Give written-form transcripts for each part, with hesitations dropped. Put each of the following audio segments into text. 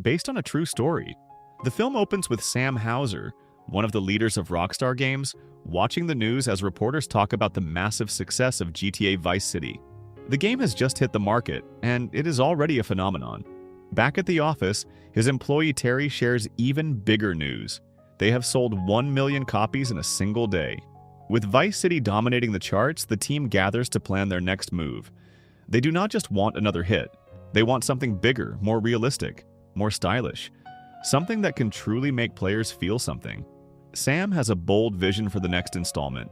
based on a true story. The film opens with Sam Houser, one of the leaders of Rockstar Games, watching the news as reporters talk about the massive success of GTA Vice City. The game has just hit the market, and it is already a phenomenon. Back at the office, his employee Terry shares even bigger news. They have sold 1 million copies in a single day. With Vice City dominating the charts, the team gathers to plan their next move. They do not just want another hit. They want something bigger, more realistic, more stylish. Something that can truly make players feel something. Sam has a bold vision for the next installment.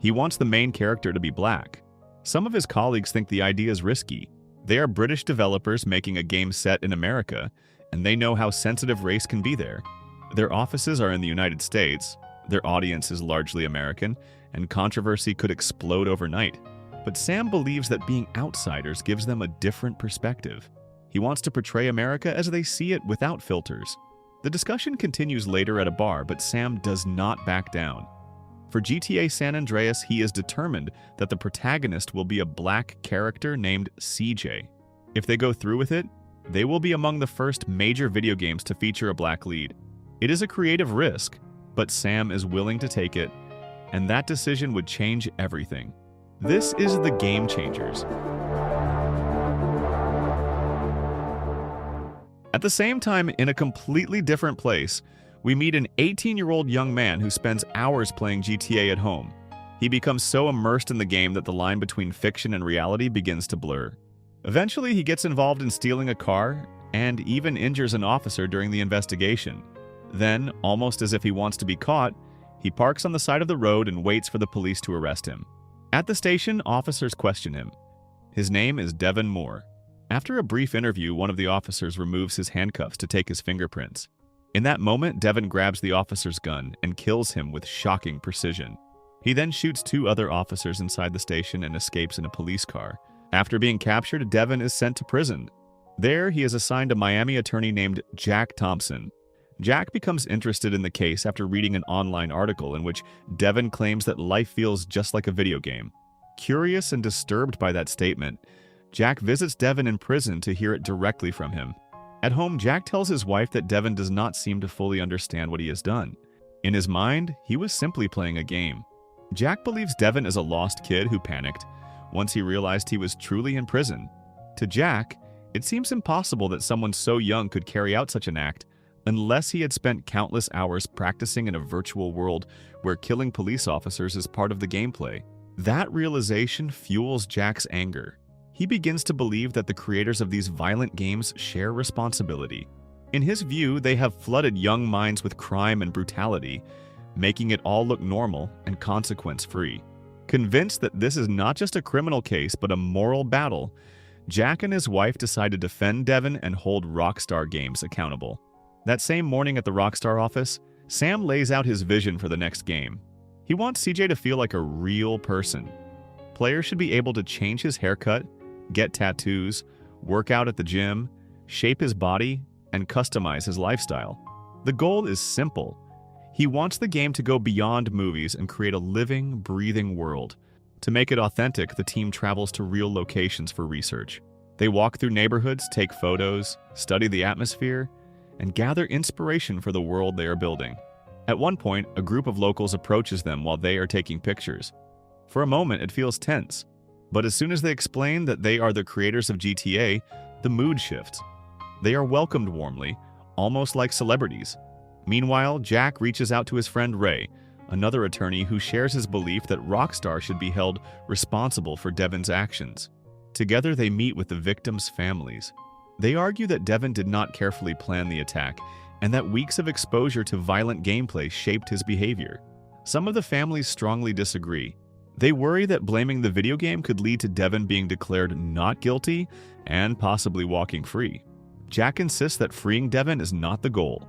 He wants the main character to be black. Some of his colleagues think the idea is risky. They are British developers making a game set in America, and they know how sensitive race can be there. Their offices are in the United States, their audience is largely American, and controversy could explode overnight. But Sam believes that being outsiders gives them a different perspective. He wants to portray America as they see it without filters. The discussion continues later at a bar, but Sam does not back down. For GTA San Andreas, he is determined that the protagonist will be a black character named CJ. If they go through with it, they will be among the first major video games to feature a black lead. It is a creative risk, but Sam is willing to take it, and that decision would change everything. This is The Game Changers. At the same time, in a completely different place, we meet an 18-year-old young man who spends hours playing GTA at home. He becomes so immersed in the game that the line between fiction and reality begins to blur. Eventually, he gets involved in stealing a car and even injures an officer during the investigation. Then, almost as if he wants to be caught, he parks on the side of the road and waits for the police to arrest him. At the station, officers question him. His name is Devin Moore. After a brief interview, one of the officers removes his handcuffs to take his fingerprints. In that moment, Devin grabs the officer's gun and kills him with shocking precision. He then shoots 2 other officers inside the station and escapes in a police car. After being captured, Devin is sent to prison. There, he is assigned a Miami attorney named Jack Thompson. Jack becomes interested in the case after reading an online article in which Devin claims that life feels just like a video game. Curious and disturbed by that statement, Jack visits Devin in prison to hear it directly from him. At home, Jack tells his wife that Devin does not seem to fully understand what he has done. In his mind, he was simply playing a game. Jack believes Devin is a lost kid who panicked once he realized he was truly in prison. To Jack, it seems impossible that someone so young could carry out such an act unless he had spent countless hours practicing in a virtual world where killing police officers is part of the gameplay. That realization fuels Jack's anger. He begins to believe that the creators of these violent games share responsibility. In his view, they have flooded young minds with crime and brutality, making it all look normal and consequence-free. Convinced that this is not just a criminal case but a moral battle, Jack and his wife decide to defend Devin and hold Rockstar Games accountable. That same morning at the Rockstar office, Sam lays out his vision for the next game. He wants CJ to feel like a real person. Players should be able to change his haircut, get tattoos, work out at the gym, shape his body, and customize his lifestyle. The goal is simple. He wants the game to go beyond movies and create a living, breathing world. To make it authentic, the team travels to real locations for research. They walk through neighborhoods, take photos, study the atmosphere, and gather inspiration for the world they are building. At one point, a group of locals approaches them while they are taking pictures. For a moment, it feels tense. But as soon as they explain that they are the creators of GTA, the mood shifts. They are welcomed warmly, almost like celebrities. Meanwhile, Jack reaches out to his friend Ray, another attorney who shares his belief that Rockstar should be held responsible for Devin's actions. Together, they meet with the victims' families. They argue that Devin did not carefully plan the attack, and that weeks of exposure to violent gameplay shaped his behavior. Some of the families strongly disagree. They worry that blaming the video game could lead to Devin being declared not guilty and possibly walking free. Jack insists that freeing Devin is not the goal.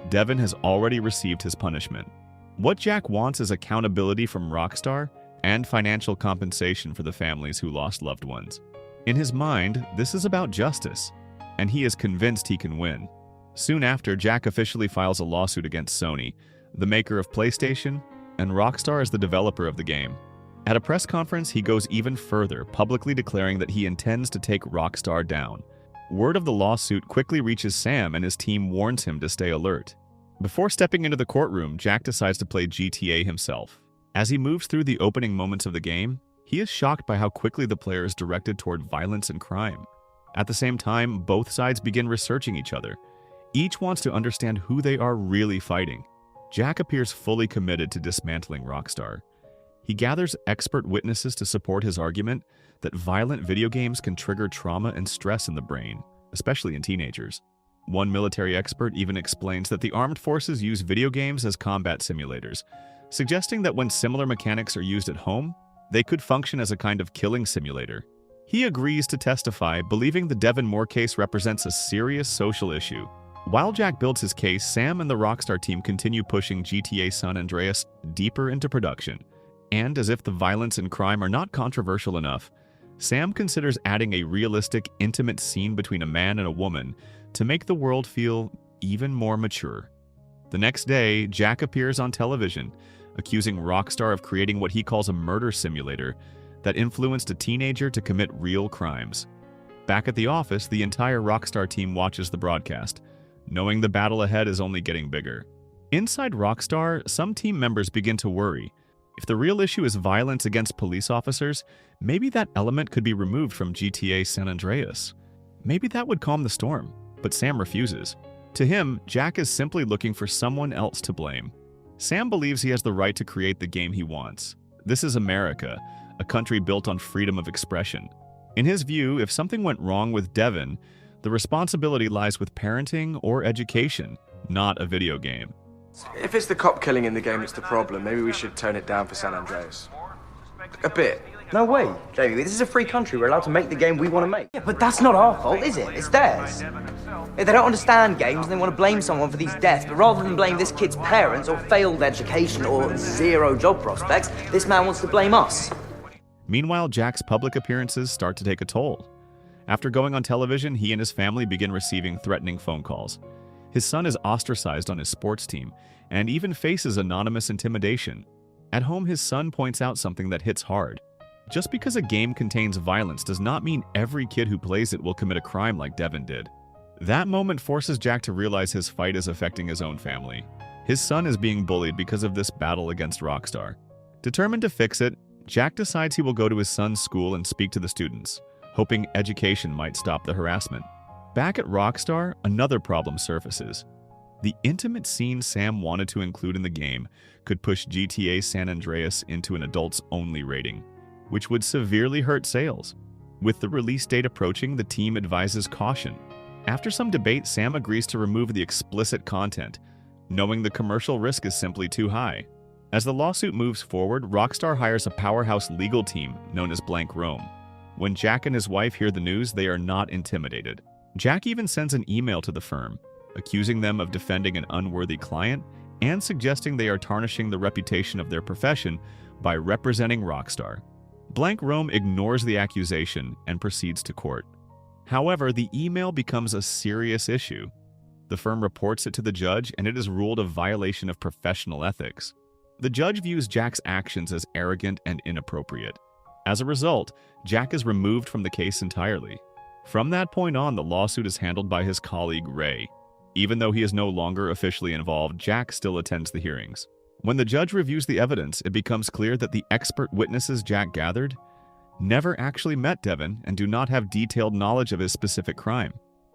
Devin has already received his punishment. What Jack wants is accountability from Rockstar and financial compensation for the families who lost loved ones. In his mind, this is about justice, and he is convinced he can win. Soon after, Jack officially files a lawsuit against Sony, the maker of PlayStation, and Rockstar is the developer of the game. At a press conference, he goes even further, publicly declaring that he intends to take Rockstar down. Word of the lawsuit quickly reaches Sam and his team warns him to stay alert. Before stepping into the courtroom, Jack decides to play GTA himself. As he moves through the opening moments of the game, he is shocked by how quickly the player is directed toward violence and crime. At the same time, both sides begin researching each other. Each wants to understand who they are really fighting. Jack appears fully committed to dismantling Rockstar. He gathers expert witnesses to support his argument that violent video games can trigger trauma and stress in the brain, especially in teenagers. One military expert even explains that the armed forces use video games as combat simulators, suggesting that when similar mechanics are used at home, they could function as a kind of killing simulator. He agrees to testify, believing the Devon Moore case represents a serious social issue. While Jack builds his case, Sam and the Rockstar team continue pushing GTA San Andreas deeper into production. And as if the violence and crime are not controversial enough, Sam considers adding a realistic, intimate scene between a man and a woman to make the world feel even more mature. The next day, Jack appears on television, accusing Rockstar of creating what he calls a murder simulator that influenced a teenager to commit real crimes. Back at the office, the entire Rockstar team watches the broadcast, knowing the battle ahead is only getting bigger. Inside Rockstar, some team members begin to worry. If the real issue is violence against police officers, maybe that element could be removed from GTA San Andreas. Maybe that would calm the storm, but Sam refuses. To him, Jack is simply looking for someone else to blame. Sam believes he has the right to create the game he wants. This is America, a country built on freedom of expression. In his view, if something went wrong with Devon, the responsibility lies with parenting or education, not a video game. If it's the cop killing in the game that's the problem, maybe we should tone it down for San Andreas. A bit. No way, Jamie. This is a free country. We're allowed to make the game we want to make. Yeah, but that's not our fault, is it? It's theirs. They don't understand games and they want to blame someone for these deaths, but rather than blame this kid's parents or failed education or zero job prospects, this man wants to blame us. Meanwhile, Jack's public appearances start to take a toll. After going on television, he and his family begin receiving threatening phone calls. His son is ostracized on his sports team and even faces anonymous intimidation. At home, his son points out something that hits hard. Just because a game contains violence does not mean every kid who plays it will commit a crime like Devon did. That moment forces Jack to realize his fight is affecting his own family. His son is being bullied because of this battle against Rockstar. Determined to fix it, Jack decides he will go to his son's school and speak to the students, hoping education might stop the harassment. Back at Rockstar, another problem surfaces. The intimate scene Sam wanted to include in the game could push GTA San Andreas into an adults-only rating, which would severely hurt sales. With the release date approaching, the team advises caution. After some debate, Sam agrees to remove the explicit content, knowing the commercial risk is simply too high. As the lawsuit moves forward, Rockstar hires a powerhouse legal team known as Blank Rome. When Jack and his wife hear the news, they are not intimidated. Jack even sends an email to the firm, accusing them of defending an unworthy client and suggesting they are tarnishing the reputation of their profession by representing Rockstar. Blank Rome ignores the accusation and proceeds to court. However, the email becomes a serious issue. The firm reports it to the judge and it is ruled a violation of professional ethics. The judge views Jack's actions as arrogant and inappropriate. As a result, Jack is removed from the case entirely. From that point on, the lawsuit is handled by his colleague Ray. Even though he is no longer officially involved, Jack still attends the hearings. When the judge reviews the evidence, it becomes clear that the expert witnesses Jack gathered never actually met Devon and do not have detailed knowledge of his specific crime.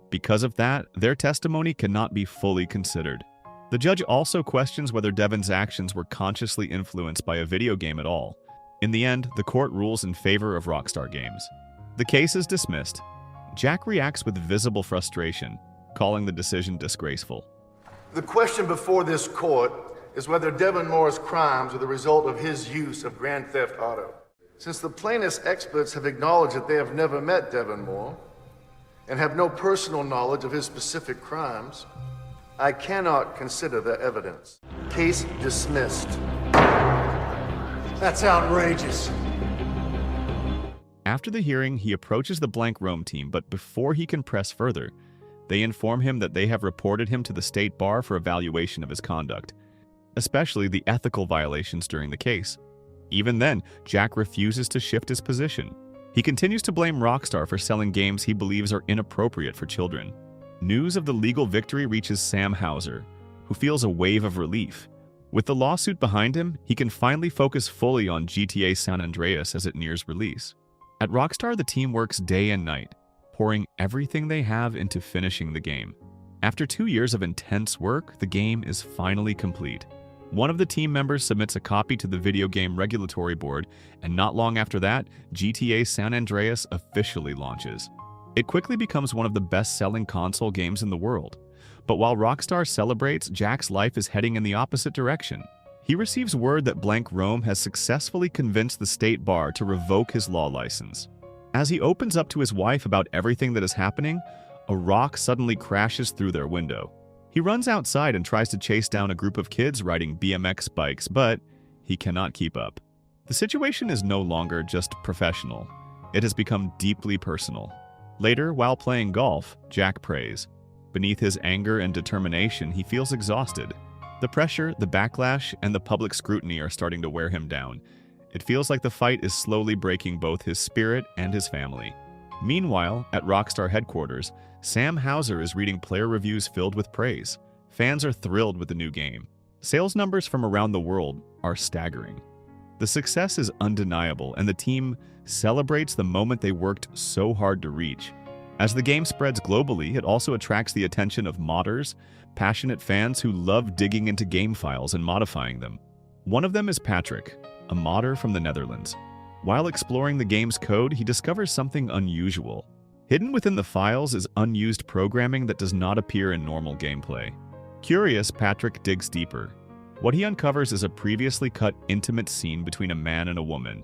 Because of that, their testimony cannot be fully considered. The judge also questions whether Devon's actions were consciously influenced by a video game at all. In the end, the court rules in favor of Rockstar Games. The case is dismissed. Jack reacts with visible frustration, calling the decision disgraceful. The question before this court is whether Devon Moore's crimes are the result of his use of Grand Theft Auto. Since the plaintiff's experts have acknowledged that they have never met Devon Moore and have no personal knowledge of his specific crimes, I cannot consider their evidence. Case dismissed. That's outrageous. After the hearing, he approaches the Blank Rome team, but before he can press further, they inform him that they have reported him to the state bar for evaluation of his conduct, especially the ethical violations during the case. Even then, Jack refuses to shift his position. He continues to blame Rockstar for selling games he believes are inappropriate for children. News of the legal victory reaches Sam Houser, who feels a wave of relief. With the lawsuit behind him, he can finally focus fully on GTA San Andreas as it nears release. At Rockstar, the team works day and night, pouring everything they have into finishing the game. After 2 years of intense work, the game is finally complete. One of the team members submits a copy to the Video Game Regulatory Board, and not long after that, GTA San Andreas officially launches. It quickly becomes one of the best-selling console games in the world. But while Rockstar celebrates, Jack's life is heading in the opposite direction. He receives word that Blank Rome has successfully convinced the state bar to revoke his law license. As he opens up to his wife about everything that is happening, a rock suddenly crashes through their window. He runs outside and tries to chase down a group of kids riding BMX bikes, but he cannot keep up. The situation is no longer just professional. It has become deeply personal. Later, while playing golf, Jack prays. Beneath his anger and determination, he feels exhausted. The pressure, the backlash, and the public scrutiny are starting to wear him down. It feels like the fight is slowly breaking both his spirit and his family. Meanwhile, at Rockstar headquarters, Sam Houser is reading player reviews filled with praise. Fans are thrilled with the new game. Sales numbers from around the world are staggering. The success is undeniable, and the team celebrates the moment they worked so hard to reach. As the game spreads globally, it also attracts the attention of modders, passionate fans who love digging into game files and modifying them. One of them is Patrick, a modder from the Netherlands. While exploring the game's code, he discovers something unusual. Hidden within the files is unused programming that does not appear in normal gameplay. Curious, Patrick digs deeper. What he uncovers is a previously cut intimate scene between a man and a woman,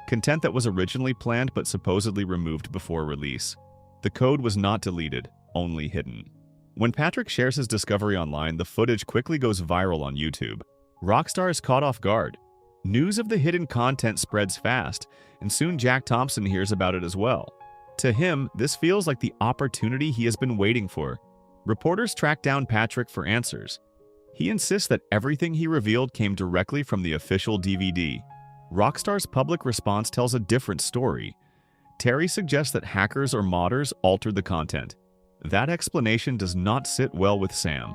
content that was originally planned but supposedly removed before release. The code was not deleted, only hidden. When Patrick shares his discovery online, the footage quickly goes viral on YouTube. Rockstar is caught off guard. News of the hidden content spreads fast, and soon Jack Thompson hears about it as well. To him, this feels like the opportunity he has been waiting for. Reporters track down Patrick for answers. He insists that everything he revealed came directly from the official DVD. Rockstar's public response tells a different story. Terry suggests that hackers or modders altered the content. That explanation does not sit well with Sam.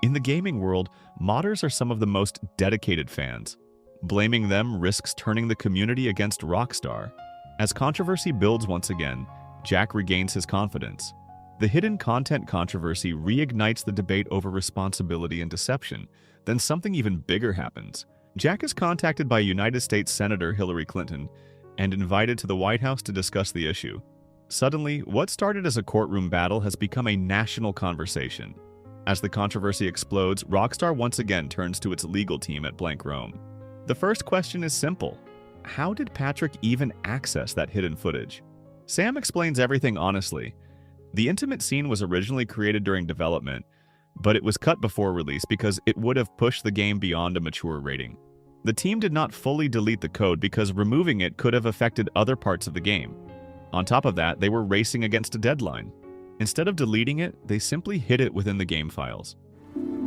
In the gaming world, modders are some of the most dedicated fans. Blaming them risks turning the community against Rockstar. As controversy builds once again, Jack regains his confidence. The hidden content controversy reignites the debate over responsibility and deception. Then something even bigger happens. Jack is contacted by United States Senator Hillary Clinton and invited to the White House to discuss the issue. Suddenly, what started as a courtroom battle has become a national conversation. As the controversy explodes, Rockstar once again turns to its legal team at Blank Rome. The first question is simple. How did Patrick even access that hidden footage? Sam explains everything honestly. The intimate scene was originally created during development, but it was cut before release because it would have pushed the game beyond a mature rating. The team did not fully delete the code because removing it could have affected other parts of the game. On top of that, they were racing against a deadline. Instead of deleting it, they simply hid it within the game files.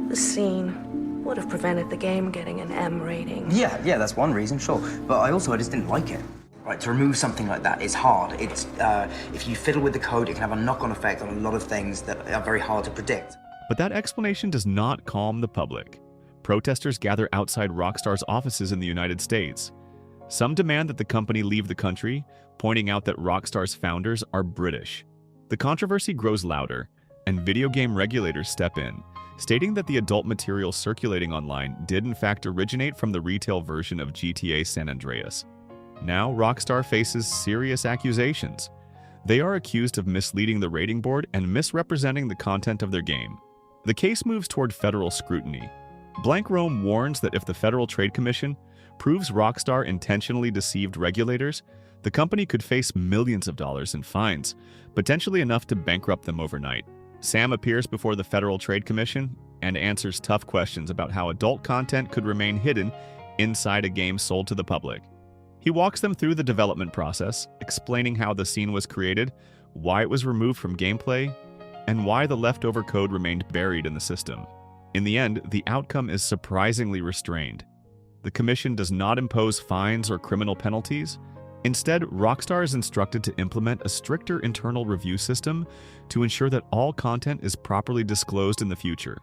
The scene would have prevented the game getting an M rating. Yeah, that's one reason, sure. But I just didn't like it. Right, to remove something like that is hard. It's, if you fiddle with the code, it can have a knock-on effect on a lot of things that are very hard to predict. But that explanation does not calm the public. Protesters gather outside Rockstar's offices in the United States. Some demand that the company leave the country, pointing out that Rockstar's founders are British. The controversy grows louder, and video game regulators step in, stating that the adult material circulating online did in fact originate from the retail version of GTA San Andreas. Now, Rockstar faces serious accusations. They are accused of misleading the rating board and misrepresenting the content of their game. The case moves toward federal scrutiny. Blank Rome warns that if the Federal Trade Commission proves Rockstar intentionally deceived regulators, the company could face millions of dollars in fines, potentially enough to bankrupt them overnight. Sam appears before the Federal Trade Commission and answers tough questions about how adult content could remain hidden inside a game sold to the public. He walks them through the development process, explaining how the scene was created, why it was removed from gameplay, and why the leftover code remained buried in the system. In the end, the outcome is surprisingly restrained. The Commission does not impose fines or criminal penalties. Instead, Rockstar is instructed to implement a stricter internal review system to ensure that all content is properly disclosed in the future.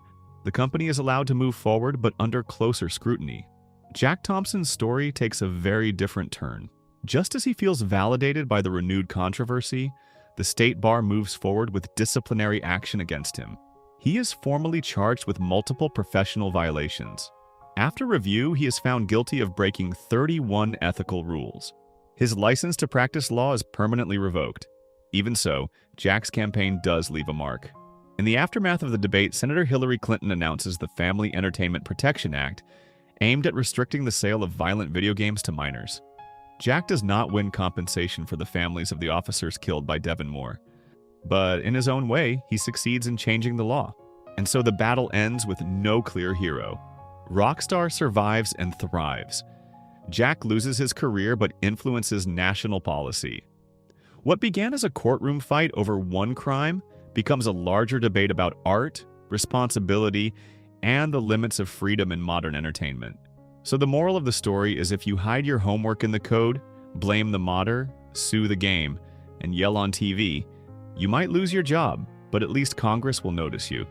The company is allowed to move forward, but under closer scrutiny. Jack Thompson's story takes a very different turn. Just as he feels validated by the renewed controversy, the state bar moves forward with disciplinary action against him. He is formally charged with multiple professional violations. After review, he is found guilty of breaking 31 ethical rules. His license to practice law is permanently revoked. Even so, Jack's campaign does leave a mark. In the aftermath of the debate, Senator Hillary Clinton announces the Family Entertainment Protection Act, aimed at restricting the sale of violent video games to minors. Jack does not win compensation for the families of the officers killed by Devon Moore. But in his own way, he succeeds in changing the law. And so the battle ends with no clear hero. Rockstar survives and thrives. Jack loses his career but influences national policy. What began as a courtroom fight over one crime becomes a larger debate about art, responsibility, and the limits of freedom in modern entertainment. So the moral of the story is, if you hide your homework in the code, blame the modder, sue the game, and yell on TV, you might lose your job, but at least Congress will notice you.